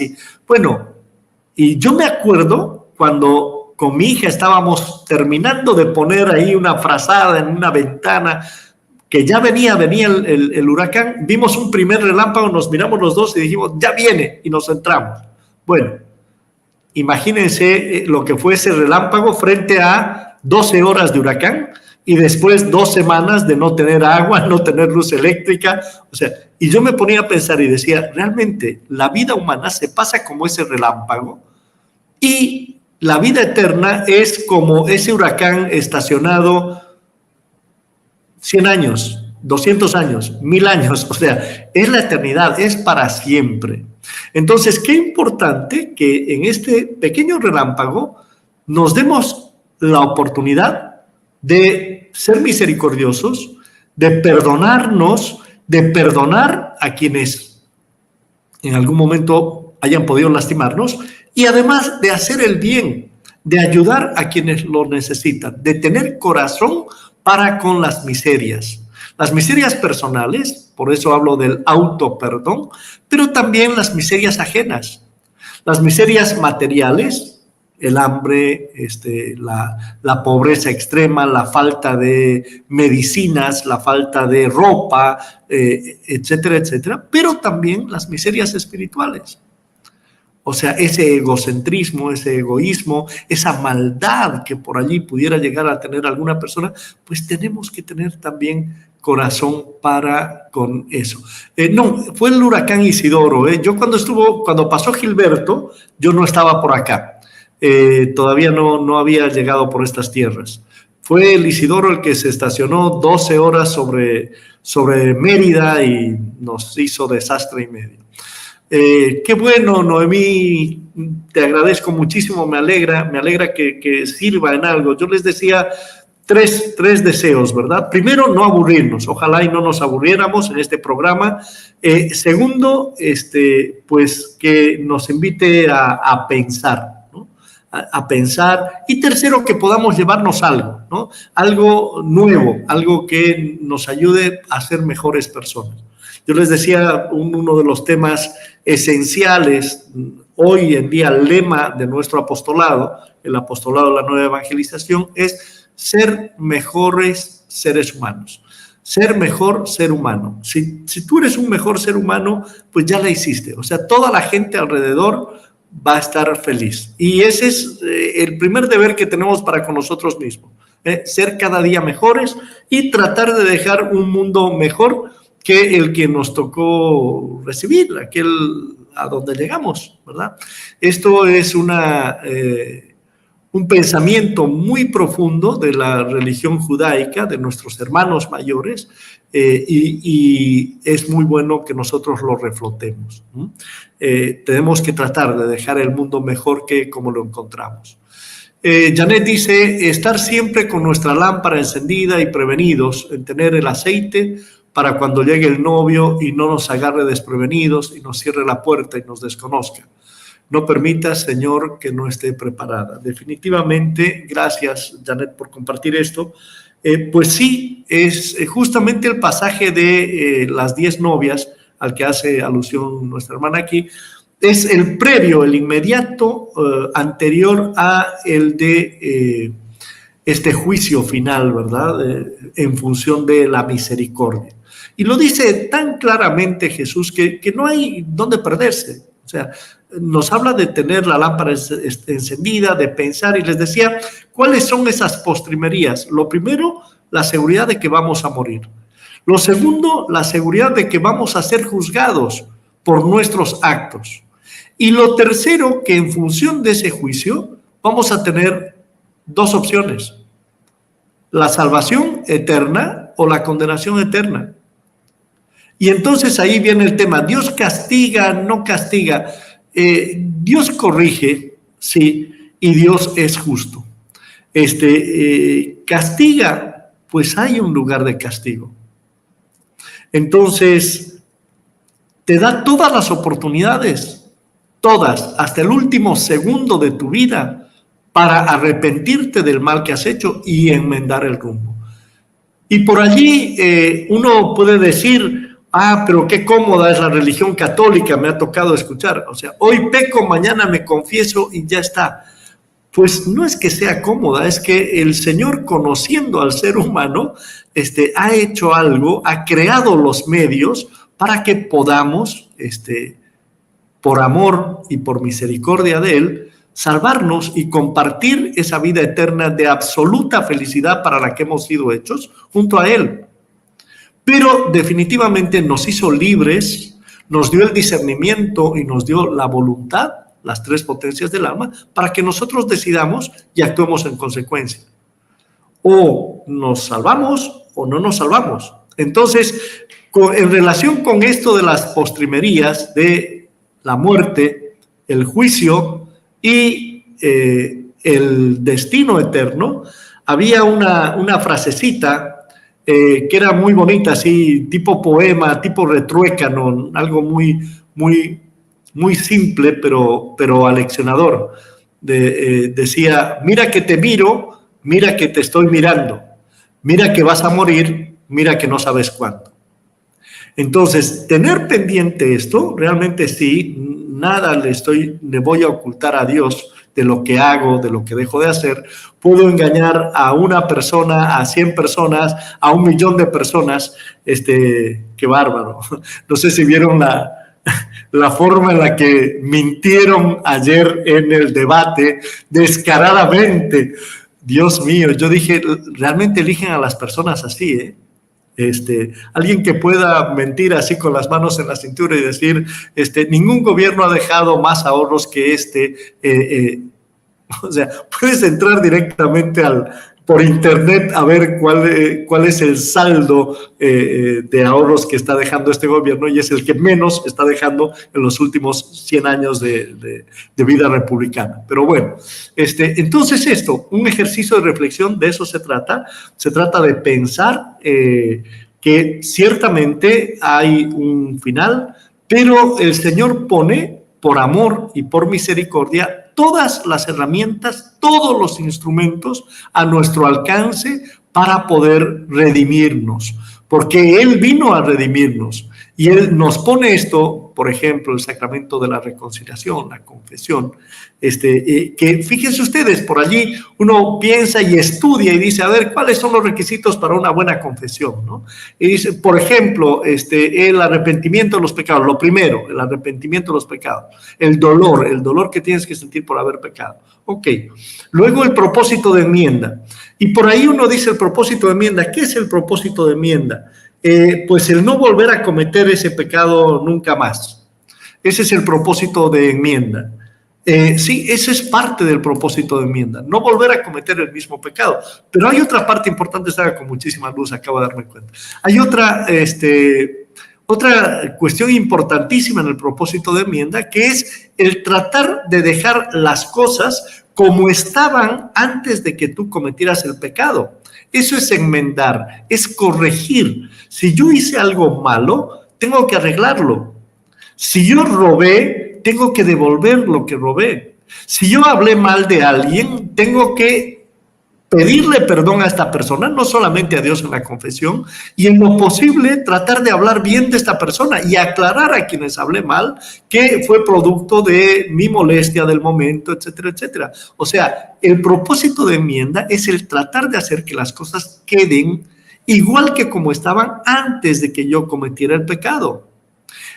Y yo me acuerdo cuando con mi hija estábamos terminando de poner ahí una frazada en una ventana, que ya venía el huracán, vimos un primer relámpago, nos miramos los dos y dijimos, ya viene, y nos entramos. Bueno, imagínense lo que fue ese relámpago frente a 12 horas de huracán y después 2 semanas de no tener agua, no tener luz eléctrica. O sea, y yo me ponía a pensar y decía, realmente la vida humana se pasa como ese relámpago y la vida eterna es como ese huracán estacionado 100 años, 200 años, 1000 años. O sea, es la eternidad, es para siempre. Entonces, qué importante que en este pequeño relámpago nos demos la oportunidad de ser misericordiosos, de perdonarnos, de perdonar a quienes en algún momento hayan podido lastimarnos y además de hacer el bien, de ayudar a quienes lo necesitan, de tener corazón para con las miserias personales, por eso hablo del autoperdón, pero también las miserias ajenas, las miserias materiales, el hambre, la pobreza extrema, la falta de medicinas, la falta de ropa, etcétera, etcétera, pero también las miserias espirituales. O sea, ese egocentrismo, ese egoísmo, esa maldad que por allí pudiera llegar a tener alguna persona, pues tenemos que tener también corazón para con eso. No, fue el huracán Isidoro. Yo cuando pasó Gilberto, yo no estaba por acá. Todavía no había llegado por estas tierras. Fue el Isidoro el que se estacionó 12 horas sobre Mérida y nos hizo desastre y medio. Qué bueno, Noemí, te agradezco muchísimo, me alegra que sirva en algo. Yo les decía tres deseos, ¿verdad? Primero, no aburrirnos, ojalá y no nos aburriéramos en este programa. Segundo, pues que nos invite a pensar, ¿no? A pensar. Y tercero, que podamos llevarnos algo, ¿no? Algo nuevo, algo que nos ayude a ser mejores personas. Yo les decía, uno de los temas esenciales hoy en día, el lema de nuestro apostolado, el apostolado de la nueva evangelización, es ser mejores seres humanos. ser mejor ser humano. Si tú eres un mejor ser humano, pues ya la hiciste. O sea, toda la gente alrededor va a estar feliz. Y ese es el primer deber que tenemos para con nosotros mismos. Ser cada día mejores y tratar de dejar un mundo mejor que el que nos tocó recibir, aquel a donde llegamos, ¿verdad? Esto es un pensamiento muy profundo de la religión judaica, de nuestros hermanos mayores, y es muy bueno que nosotros lo reflotemos. Tenemos que tratar de dejar el mundo mejor que como lo encontramos. Janet dice, estar siempre con nuestra lámpara encendida y prevenidos en tener el aceite para cuando llegue el novio y no nos agarre desprevenidos y nos cierre la puerta y nos desconozca. No permita, Señor, que no esté preparada. Definitivamente, gracias, Janet, por compartir esto. Pues sí, es justamente el pasaje de las 10 novias al que hace alusión nuestra hermana aquí. Es el previo, el inmediato anterior a el de este juicio final, ¿verdad? En función de la misericordia. Y lo dice tan claramente Jesús que no hay dónde perderse. O sea, nos habla de tener la lámpara encendida, de pensar, y les decía, ¿cuáles son esas postrimerías? Lo primero, la seguridad de que vamos a morir. Lo segundo, la seguridad de que vamos a ser juzgados por nuestros actos. Y lo tercero, que en función de ese juicio vamos a tener dos opciones: la salvación eterna o la condenación eterna. Y entonces ahí viene el tema, ¿Dios castiga, no castiga? Dios corrige, sí, y Dios es justo. Castiga, pues hay un lugar de castigo. Entonces, te da todas las oportunidades, todas, hasta el último segundo de tu vida, para arrepentirte del mal que has hecho y enmendar el rumbo. Y por allí uno puede decir, pero qué cómoda es la religión católica, me ha tocado escuchar. O sea, hoy peco, mañana me confieso y ya está. Pues no es que sea cómoda, es que el Señor, conociendo al ser humano, ha hecho algo, ha creado los medios para que podamos, por amor y por misericordia de Él, salvarnos y compartir esa vida eterna de absoluta felicidad para la que hemos sido hechos junto a Él. Pero definitivamente nos hizo libres, nos dio el discernimiento y nos dio la voluntad, las tres potencias del alma, para que nosotros decidamos y actuemos en consecuencia. O nos salvamos o no nos salvamos. Entonces, en relación con esto de las postrimerías, de la muerte, el juicio y el destino eterno, había una frasecita que era muy bonita, así, tipo poema, tipo retruécano, algo muy, muy, muy simple, pero aleccionador. Decía, mira que te miro, mira que te estoy mirando, mira que vas a morir, mira que no sabes cuándo. Entonces, tener pendiente esto, realmente sí, nada le voy a ocultar a Dios de lo que hago, de lo que dejo de hacer. Puedo engañar a una persona, a 100 personas, a 1 millón de personas. Qué bárbaro. No sé si vieron la forma en la que mintieron ayer en el debate, descaradamente. Dios mío, yo dije, realmente eligen a las personas así, ¿eh? Alguien que pueda mentir así con las manos en la cintura y decir, ningún gobierno ha dejado más ahorros que o sea, puedes entrar directamente por internet a ver cuál es el saldo de ahorros que está dejando este gobierno, y es el que menos está dejando en los últimos 100 años de vida republicana. Pero bueno, entonces un ejercicio de reflexión, de eso se trata de pensar que ciertamente hay un final, pero el Señor pone, por amor y por misericordia, todas las herramientas, todos los instrumentos a nuestro alcance para poder redimirnos, porque Él vino a redimirnos y Él nos pone esto por ejemplo, el sacramento de la reconciliación, la confesión, que fíjense ustedes, por allí uno piensa y estudia y dice, a ver, ¿cuáles son los requisitos para una buena confesión, ¿no? Y dice, por ejemplo, el arrepentimiento de los pecados, lo primero, el arrepentimiento de los pecados, el dolor que tienes que sentir por haber pecado. Ok, luego el propósito de enmienda. Y por ahí uno dice el propósito de enmienda. ¿Qué es el propósito de enmienda? Pues el no volver a cometer ese pecado nunca más. Ese es el propósito de enmienda. Sí, ese es parte del propósito de enmienda, no volver a cometer el mismo pecado. Pero hay otra parte importante, estaba con muchísima luz, acabo de darme cuenta. Hay otra cuestión importantísima en el propósito de enmienda, que es el tratar de dejar las cosas como estaban antes de que tú cometieras el pecado. Eso es enmendar, es corregir. Si yo hice algo malo, tengo que arreglarlo. Si yo robé, tengo que devolver lo que robé. Si yo hablé mal de alguien, tengo que pedirle perdón a esta persona, no solamente a Dios en la confesión, y en lo posible tratar de hablar bien de esta persona y aclarar a quienes hablé mal que fue producto de mi molestia del momento, etcétera, etcétera. O sea, el propósito de enmienda es el tratar de hacer que las cosas queden igual que como estaban antes de que yo cometiera el pecado.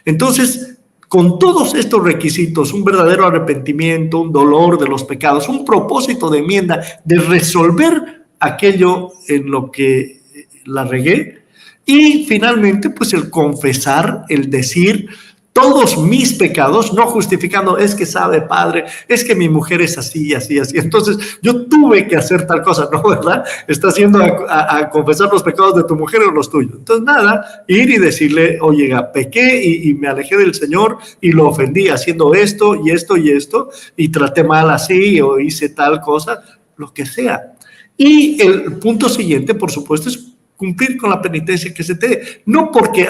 Entonces, con todos estos requisitos, un verdadero arrepentimiento, un dolor de los pecados, un propósito de enmienda, de resolver aquello en lo que la regué, y finalmente, pues el confesar, el decir todos mis pecados, no justificando, es que sabe, padre, es que mi mujer es así, así, así, entonces yo tuve que hacer tal cosa, ¿no? ¿Verdad? Estás yendo a confesar los pecados de tu mujer o los tuyos. Entonces, nada, ir y decirle, oye, pequé y me alejé del Señor y lo ofendí haciendo esto y esto y esto, y traté mal así o hice tal cosa, lo que sea. Y el punto siguiente, por supuesto, es cumplir con la penitencia que se te dé, no porque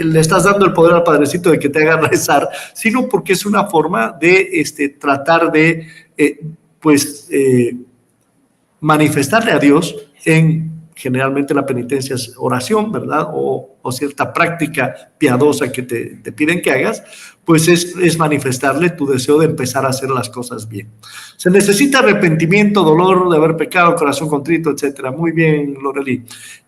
le estás dando el poder al Padrecito de que te haga rezar, sino porque es una forma de tratar de manifestarle a Dios generalmente la penitencia es oración, ¿verdad? O cierta práctica piadosa que te piden que hagas, pues es manifestarle tu deseo de empezar a hacer las cosas bien. Se necesita arrepentimiento, dolor de haber pecado, corazón contrito, etcétera. Muy bien, Lorelí.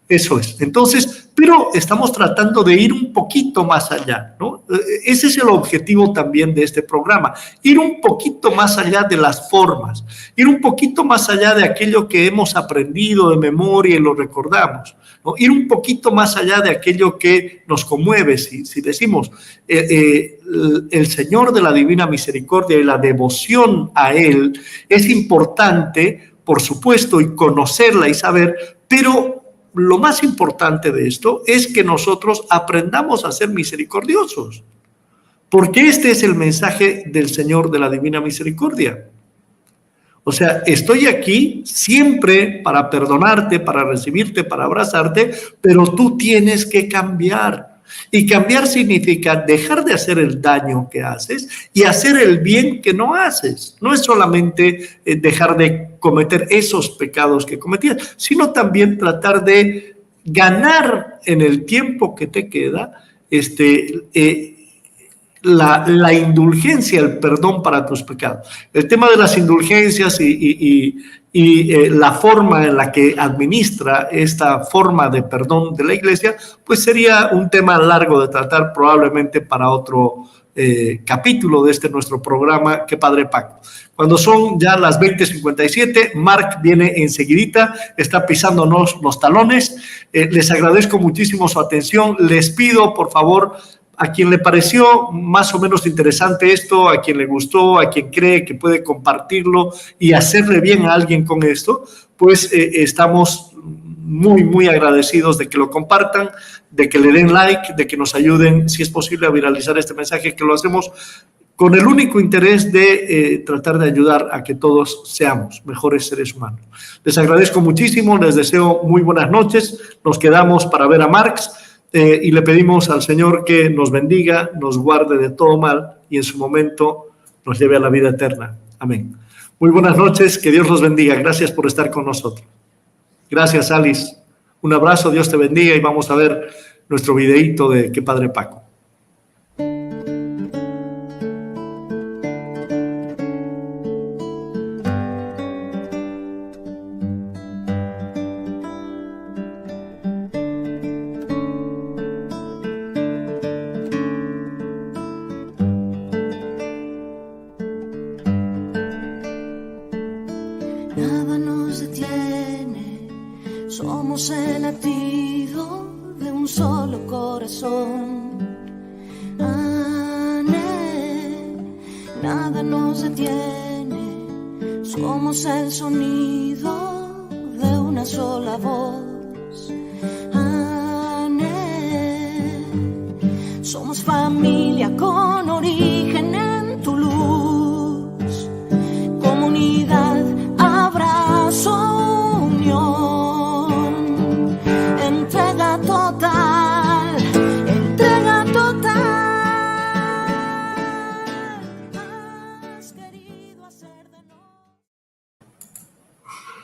Eso es. Entonces, pero estamos tratando de ir un poquito más allá, ¿no? Ese es el objetivo también de este programa, ir un poquito más allá de las formas, ir un poquito más allá de aquello que hemos aprendido de memoria y lo recordamos, ¿no? Ir un poquito más allá de aquello que nos conmueve. Si decimos el Señor de la Divina Misericordia y la devoción a Él es importante, por supuesto, y conocerla y saber, pero lo más importante de esto es que nosotros aprendamos a ser misericordiosos, porque este es el mensaje del Señor de la Divina Misericordia. O sea, estoy aquí siempre para perdonarte, para recibirte, para abrazarte, pero tú tienes que cambiar. Y cambiar significa dejar de hacer el daño que haces y hacer el bien que no haces. No es solamente dejar de cometer esos pecados que cometías, sino también tratar de ganar en el tiempo que te queda la indulgencia, el perdón para tus pecados. El tema de las indulgencias y la forma en la que administra esta forma de perdón de la Iglesia, pues sería un tema largo de tratar, probablemente para otro capítulo de nuestro programa, que Padre Paco. Cuando son ya las 20:57, Marc viene enseguidita, está pisándonos los talones. Les agradezco muchísimo su atención. Les pido, por favor, a quien le pareció más o menos interesante esto, a quien le gustó, a quien cree que puede compartirlo y hacerle bien a alguien con esto, pues estamos muy, muy agradecidos de que lo compartan, de que le den like, de que nos ayuden, si es posible, a viralizar este mensaje, que lo hacemos con el único interés de tratar de ayudar a que todos seamos mejores seres humanos. Les agradezco muchísimo, les deseo muy buenas noches, nos quedamos para ver a Marx. Y le pedimos al Señor que nos bendiga, nos guarde de todo mal y en su momento nos lleve a la vida eterna. Amén. Muy buenas noches, que Dios los bendiga. Gracias por estar con nosotros. Gracias, Alice. Un abrazo, Dios te bendiga y vamos a ver nuestro videíto de Que Padre Paco. Somos el latido de un solo corazón. Nada nos detiene. Somos el sonido de una sola voz. Somos familia con